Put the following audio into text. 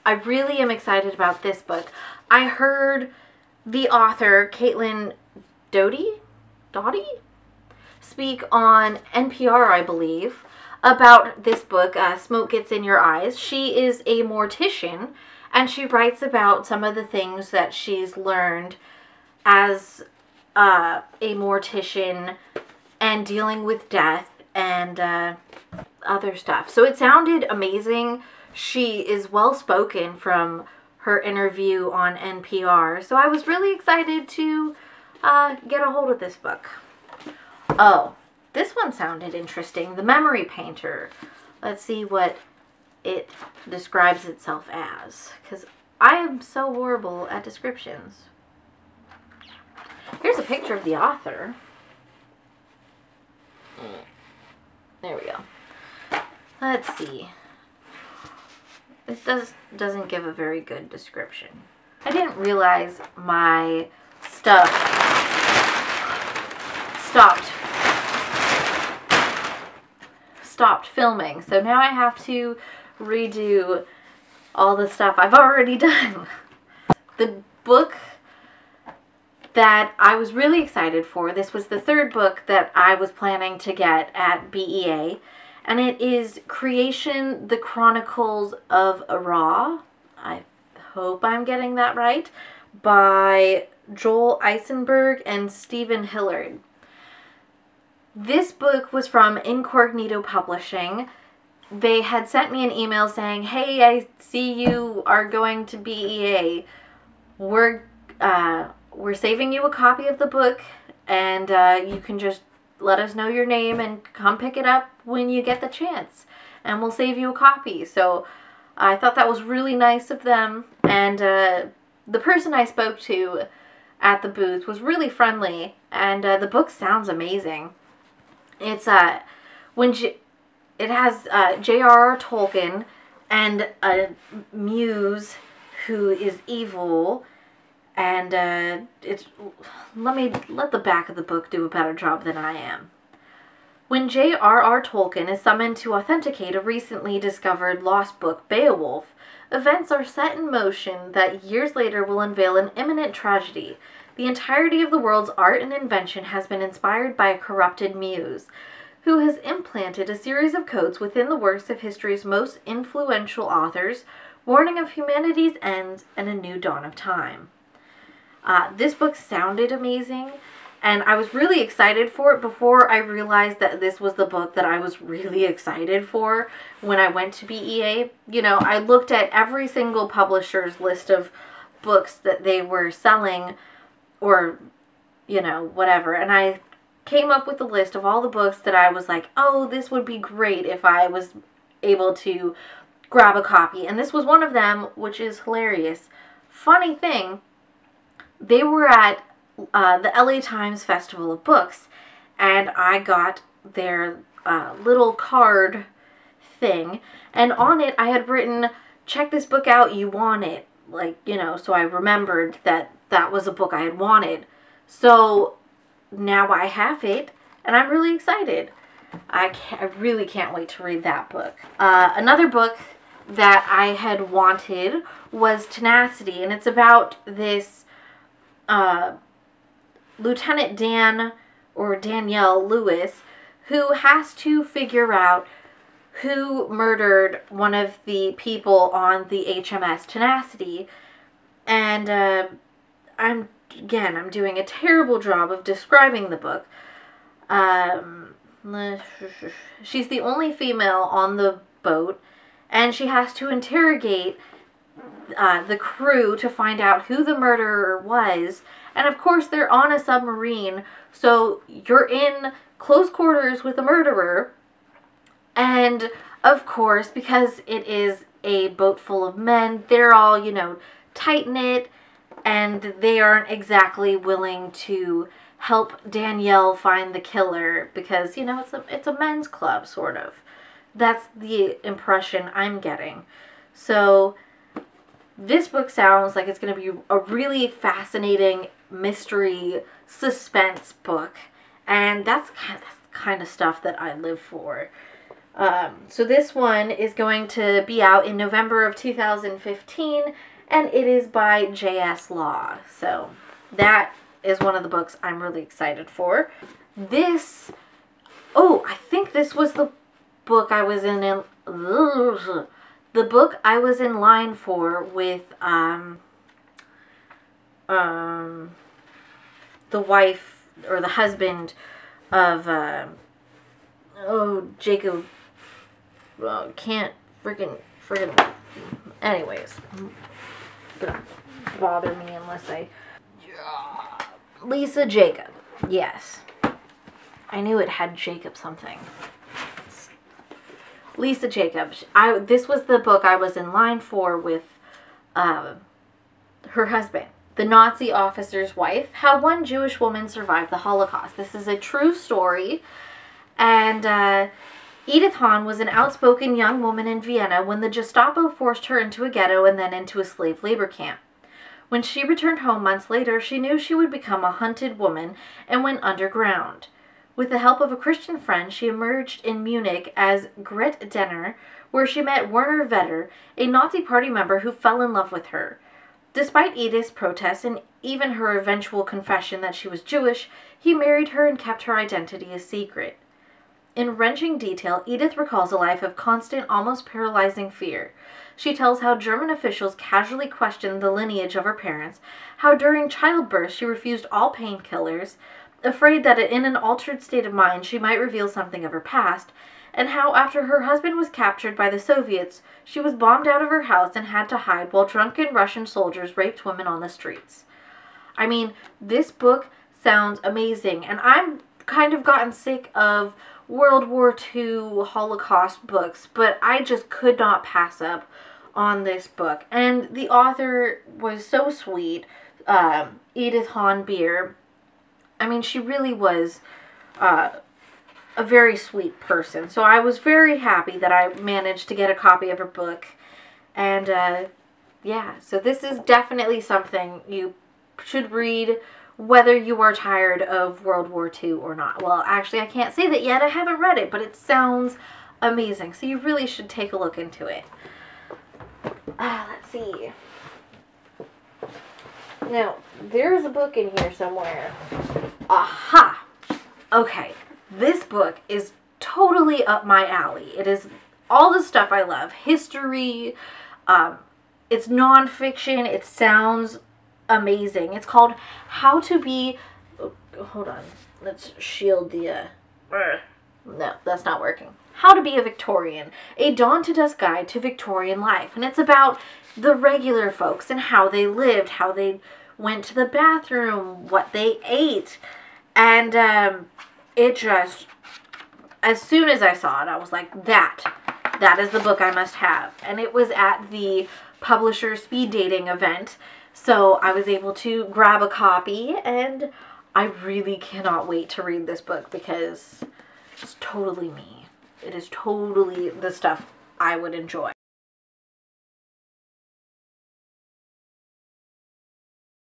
I really am excited about this book. I heard the author, Caitlin Doughty, speak on NPR, I believe, about this book, Smoke Gets in Your Eyes. She is a mortician, and she writes about some of the things that she's learned as a mortician and dealing with death and other stuff. So it sounded amazing. She is well-spoken from her interview on NPR. So I was really excited to get a hold of this book. Oh, this one sounded interesting. The Memory Painter. Let's see what it describes itself as, because I am so horrible at descriptions. Here's a picture of the author. There we go. Let's see. This doesn't give a very good description. I didn't realize my stuff stopped filming, so now I have to redo all the stuff I've already done. The book that I was really excited for, this was the third book that I was planning to get at BEA, and it is Creation, the Chronicles of Ra. I hope I'm getting that right, by Joel Eisenberg and Stephen Hillard. This book was from Incognito Publishing. They had sent me an email saying, hey, I see you are going to BEA. We're saving you a copy of the book, and you can just let us know your name and come pick it up when you get the chance, and we'll save you a copy. So I thought that was really nice of them, and the person I spoke to at the booth was really friendly, and the book sounds amazing. It's it has J.R.R. Tolkien and a muse who is evil, and let the back of the book do a better job than I am. When J.R.R. Tolkien is summoned to authenticate a recently discovered lost book, Beowulf, events are set in motion that years later will unveil an imminent tragedy. The entirety of the world's art and invention has been inspired by a corrupted muse, who has implanted a series of codes within the works of history's most influential authors, warning of humanity's end and a new dawn of time. This book sounded amazing, and I was really excited for it before I realized that this was the book that I was really excited for when I went to BEA. You know, I looked at every single publisher's list of books that they were selling, or, you know, whatever, and I came up with a list of all the books that I was like, oh, this would be great if I was able to grab a copy, and this was one of them, which is hilarious. Funny thing, they were at the LA Times Festival of Books, and I got their little card thing, and on it I had written, check this book out, you want it, like, you know, so I remembered that that was a book I had wanted. So now I have it, and I'm really excited. I really can't wait to read that book. Another book that I had wanted was Tenacity, and it's about this Lieutenant Dan, or Danielle Lewis, who has to figure out who murdered one of the people on the HMS Tenacity. And I'm doing a terrible job of describing the book. She's the only female on the boat, and she has to interrogate the crew to find out who the murderer was. And of course they're on a submarine, so you're in close quarters with a murderer. And of course, because it is a boat full of men, they're all, you know, tight-knit, and they aren't exactly willing to help Danielle find the killer because, you know, it's a men's club, sort of. That's the impression I'm getting. So this book sounds like it's going to be a really fascinating mystery suspense book, and that's kind of stuff that I live for. So this one is going to be out in November of 2015, and it is by J.S. Law. So that is one of the books I'm really excited for. This, oh, I think this was the book I was in the book I was in line for with the wife or the husband of Jacob. Can't friggin' anyways, gonna bother me unless I Lisa Jacob. Yes, I knew it had Jacob something. Lisa Jacob. This was the book I was in line for with her husband. The Nazi officer's wife, How One Jewish Woman Survived the Holocaust. This is a true story, and Edith Hahn was an outspoken young woman in Vienna when the Gestapo forced her into a ghetto and then into a slave labor camp. When she returned home months later, she knew she would become a hunted woman and went underground. With the help of a Christian friend, she emerged in Munich as Gret Denner, where she met Werner Vetter, a Nazi party member who fell in love with her. Despite Edith's protests and even her eventual confession that she was Jewish, he married her and kept her identity a secret. In wrenching detail, Edith recalls a life of constant, almost paralyzing fear. She tells how German officials casually questioned the lineage of her parents, how during childbirth she refused all painkillers, afraid that in an altered state of mind she might reveal something of her past, and how after her husband was captured by the Soviets, she was bombed out of her house and had to hide while drunken Russian soldiers raped women on the streets. I mean, this book sounds amazing, and I've kind of gotten sick of World War II Holocaust books, but I just could not pass up on this book. And the author was so sweet, Edith Hahn Beer. I mean, she really was a very sweet person. So I was very happy that I managed to get a copy of her book. And yeah, so this is definitely something you should read, whether you are tired of World War II or not. Well, actually, I can't say that yet. I haven't read it, but it sounds amazing. So you really should take a look into it. Let's see. Now, there's a book in here somewhere. Aha! Okay, this book is totally up my alley. It is all the stuff I love. History, it's nonfiction, it sounds amazing. It's called How to Be... Oh, hold on. Let's shield the... No, that's not working. How to Be a Victorian. A Dawn to Dusk Guide to Victorian Life. And it's about the regular folks and how they lived, how they went to the bathroom, what they ate. And it just... As soon as I saw it, I was like, that is the book I must have. And it was at the publisher speed dating event. So I was able to grab a copy, and I really cannot wait to read this book because it's totally me. It is totally the stuff I would enjoy.